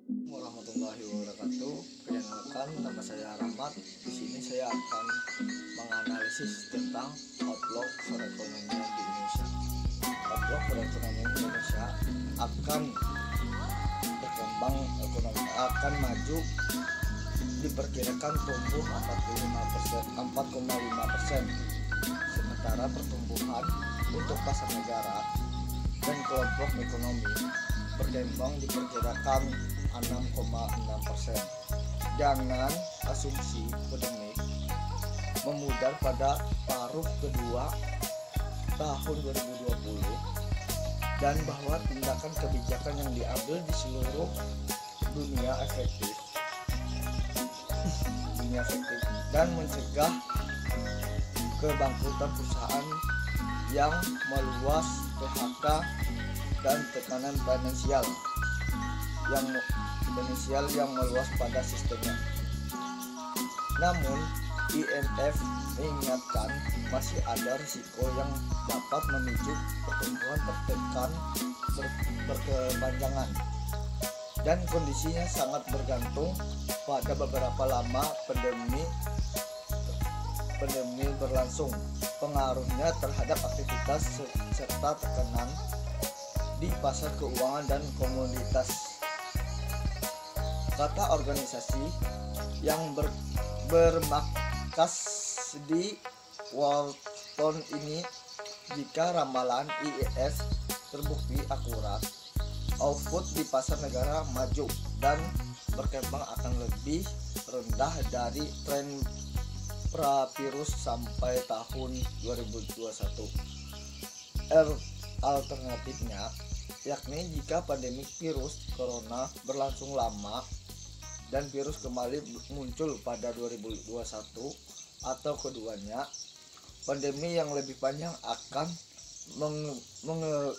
Warahmatullahi wabarakatuh. Perkenalkan, nama saya Rahmat. Di sini saya akan menganalisis tentang outlook perekonomian di Indonesia. Outlook perekonomian Indonesia akan berkembang, akan maju, diperkirakan tumbuh 4,5%. Sementara pertumbuhan untuk pasar negara dan kelompok ekonomi berkembang diperkirakan 6,6%. Jangan asumsi pandemik memudar pada paruh kedua tahun 2020 dan bahwa tindakan kebijakan yang diambil di seluruh dunia efektif dan mencegah kebangkrutan perusahaan yang meluas, PHK dan tekanan finansial yang meluas pada sistemnya. Namun, IMF mengingatkan masih ada risiko yang dapat memicu pertumbuhan tertekan berkepanjangan dan kondisinya sangat bergantung pada beberapa lama pandemi berlangsung, pengaruhnya terhadap aktivitas serta tekanan di pasar keuangan dan komoditas. Kata organisasi yang bermarkas di Washington ini, jika ramalan IIF terbukti akurat, output di pasar negara maju dan berkembang akan lebih rendah dari tren pra-virus sampai tahun 2021. Alternatifnya, yakni jika pandemi virus corona berlangsung lama dan virus kembali muncul pada 2021 atau keduanya, pandemi yang lebih panjang akan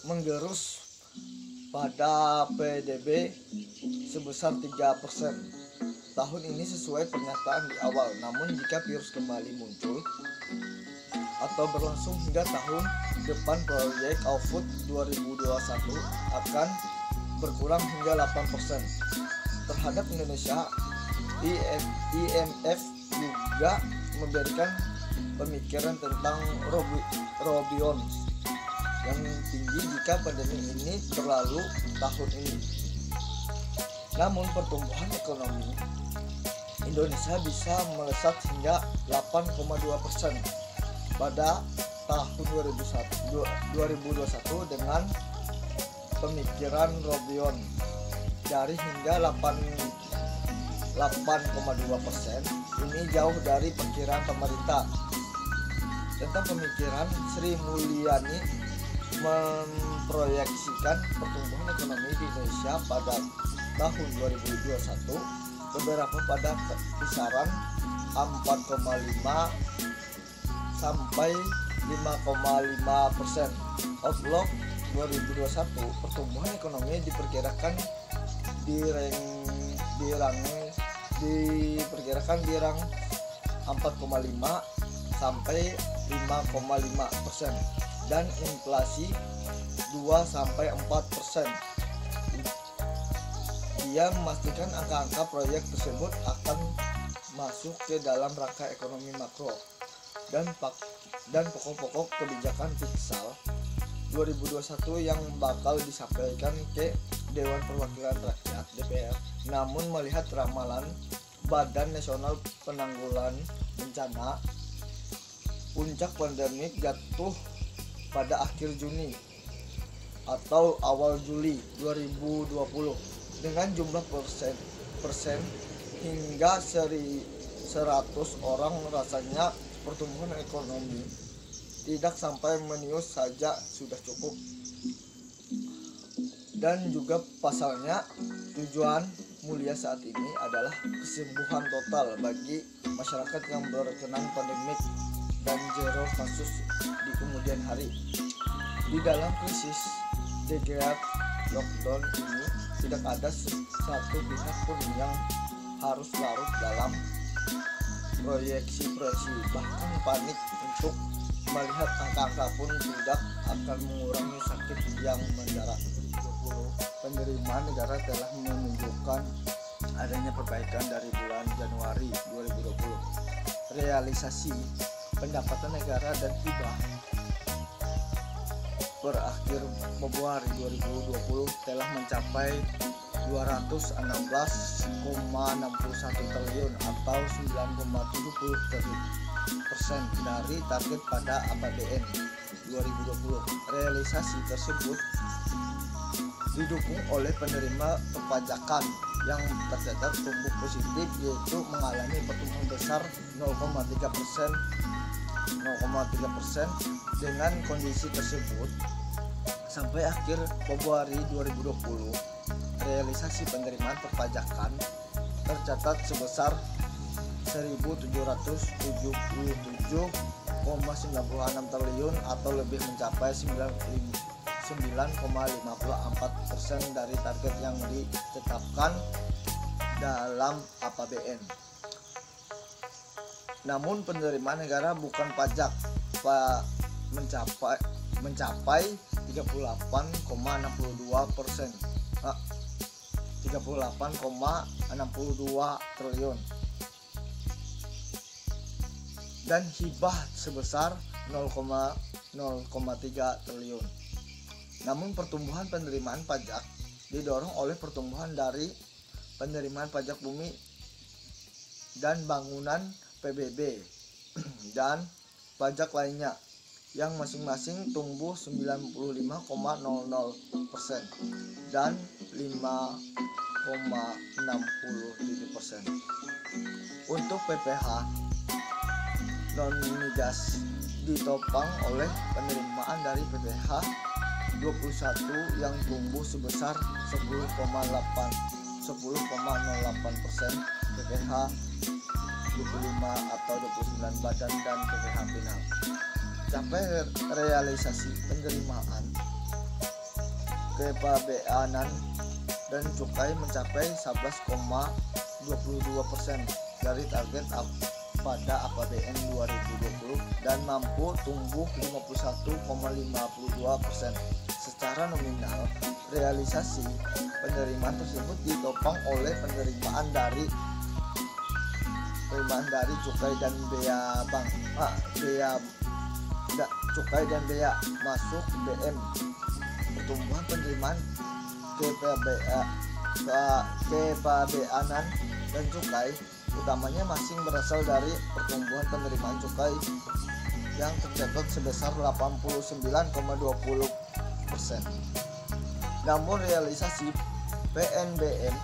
menggerus pada PDB sebesar 3% tahun ini sesuai pernyataan di awal. Namun jika virus kembali muncul atau berlangsung hingga tahun depan, proyek output 2021 akan berkurang hingga 8%. Terhadap Indonesia, IMF juga memberikan pemikiran tentang Robion yang tinggi jika pandemi ini berlalu tahun ini. Namun pertumbuhan ekonomi Indonesia bisa melesat hingga 8,2% pada tahun 2021 dengan pemikiran Robion. Dari hingga 8,2% ini jauh dari perkiraan pemerintah. Tentang pemikiran, Sri Mulyani memproyeksikan pertumbuhan ekonomi di Indonesia pada tahun 2021 beberapa pada kisaran 4,5 sampai 5,5%. Outlook 2021 pertumbuhan ekonomi diperkirakan di rang 4,5 sampai 5,5% dan inflasi 2 sampai 4%. Dia memastikan angka-angka proyek tersebut akan masuk ke dalam rangka ekonomi makro dan pokok-pokok kebijakan fiskal 2021 yang bakal disampaikan ke Dewan Perwakilan Rakyat (DPR). Namun melihat ramalan Badan Nasional Penanggulangan Bencana, puncak pandemi jatuh pada akhir Juni atau awal Juli 2020 dengan jumlah persen hingga 100 orang. Rasanya pertumbuhan ekonomi tidak sampai menius saja sudah cukup. Dan juga pasalnya, tujuan mulia saat ini adalah kesembuhan total bagi masyarakat yang terkena pandemik dan zero kasus di kemudian hari. Di dalam krisis The Great Lockdown ini, tidak ada satu pihak pun yang harus larut dalam proyeksi-proyeksi, bahkan panik untuk melihat angka-angka pun tidak akan mengurangi sakit yang mendara. penerimaan negara telah menunjukkan adanya perbaikan dari bulan Januari 2020. Realisasi pendapatan negara dan hibah per akhir Februari 2020 telah mencapai 216,61 triliun atau 9,70% dari target pada APBN 2020. Realisasi tersebut didukung oleh penerima perpajakan yang tercatat tumbuh positif, yaitu mengalami pertumbuhan besar 0,3%. Dengan kondisi tersebut, sampai akhir Februari 2020, realisasi penerimaan perpajakan tercatat sebesar 1.777,96 triliun atau lebih mencapai 9,54% dari target yang ditetapkan dalam APBN. Namun penerimaan negara bukan pajak mencapai 38,62%, 38,62 triliun, dan hibah sebesar 0,3 triliun. Namun pertumbuhan penerimaan pajak didorong oleh pertumbuhan dari penerimaan pajak bumi dan bangunan PBB dan pajak lainnya yang masing-masing tumbuh 95,00% dan 5,67%. Untuk PPh non migas ditopang oleh penerimaan dari PPh 21 yang tumbuh sebesar 10,08%, PPh 25 atau 29 badan dan PPh final. Sampai realisasi penerimaan kepabeanan dan cukai mencapai 11,22% dari target pada APBN 2020 dan mampu tumbuh 51,52%. Secara nominal, realisasi penerimaan tersebut ditopang oleh penerimaan dari cukai dan cukai dan bea masuk BM. Pertumbuhan penerimaan kepabeanan dan cukai utamanya masih berasal dari pertumbuhan penerimaan cukai yang tercatat sebesar 89,20%. Namun realisasi PNBM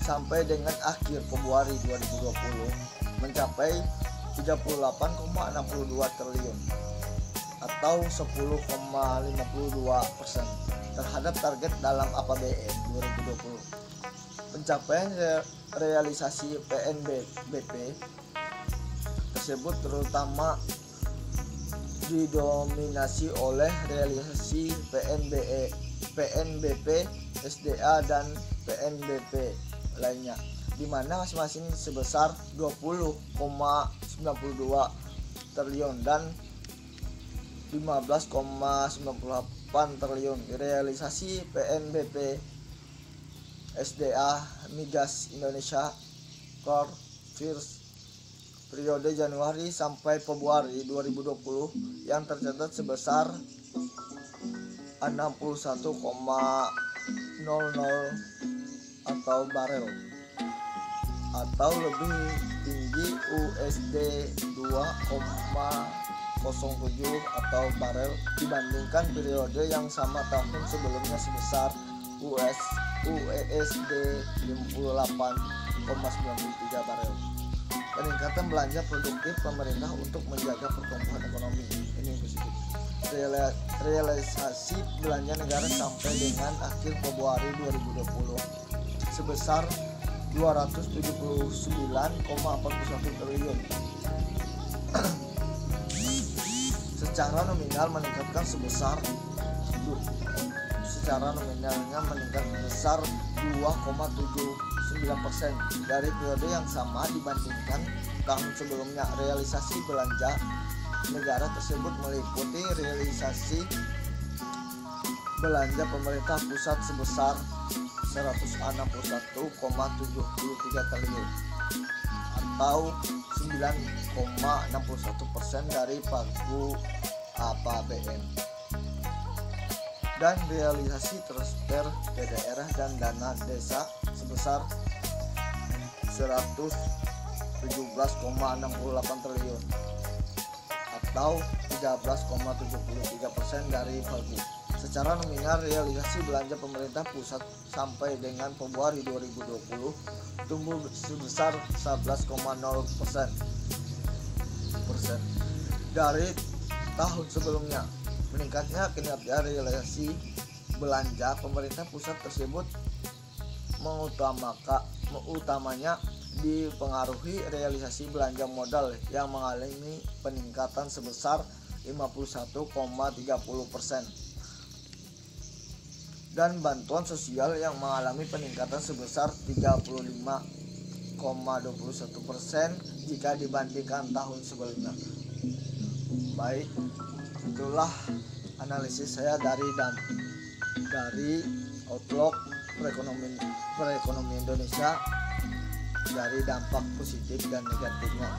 sampai dengan akhir Februari 2020 mencapai 38,62 triliun atau 10,52% terhadap target dalam APBN 2020. Pencapaian realisasi PNBP tersebut terutama didominasi oleh realisasi PNBP, SDA dan PNBP lainnya, di mana masing-masing sebesar 20,92 triliun dan 15,98 triliun. Realisasi PNBP SDA Migas Indonesia Core First periode Januari sampai Februari 2020 yang tercatat sebesar 61,00 atau barel atau lebih tinggi USD 2,07 atau barel dibandingkan periode yang sama tahun sebelumnya sebesar USD 58,93 barel. Peningkatan belanja produktif pemerintah untuk menjaga pertumbuhan ekonomi ini positif. Realisasi belanja negara sampai dengan akhir Februari 2020 sebesar 279,41 triliun. Secara nominal meningkat sebesar 2,79% dari periode yang sama dibandingkan tahun sebelumnya. Realisasi belanja negara tersebut meliputi realisasi belanja pemerintah pusat sebesar 161,73 triliun atau 9,61% dari pagu APBN, dan realisasi transfer ke daerah dan dana desa sebesar 117,68 triliun atau 13,73% dari pagu. Secara nominal, realisasi belanja pemerintah pusat sampai dengan Februari 2020 tumbuh sebesar 11,0% dari tahun sebelumnya. Meningkatnya kinerja realisasi belanja pemerintah pusat tersebut utamanya dipengaruhi realisasi belanja modal yang mengalami peningkatan sebesar 51,30% dan bantuan sosial yang mengalami peningkatan sebesar 35,21% jika dibandingkan tahun sebelumnya. Baik, itulah analisis saya dari outlook perekonomian Indonesia, dari dampak positif dan negatifnya.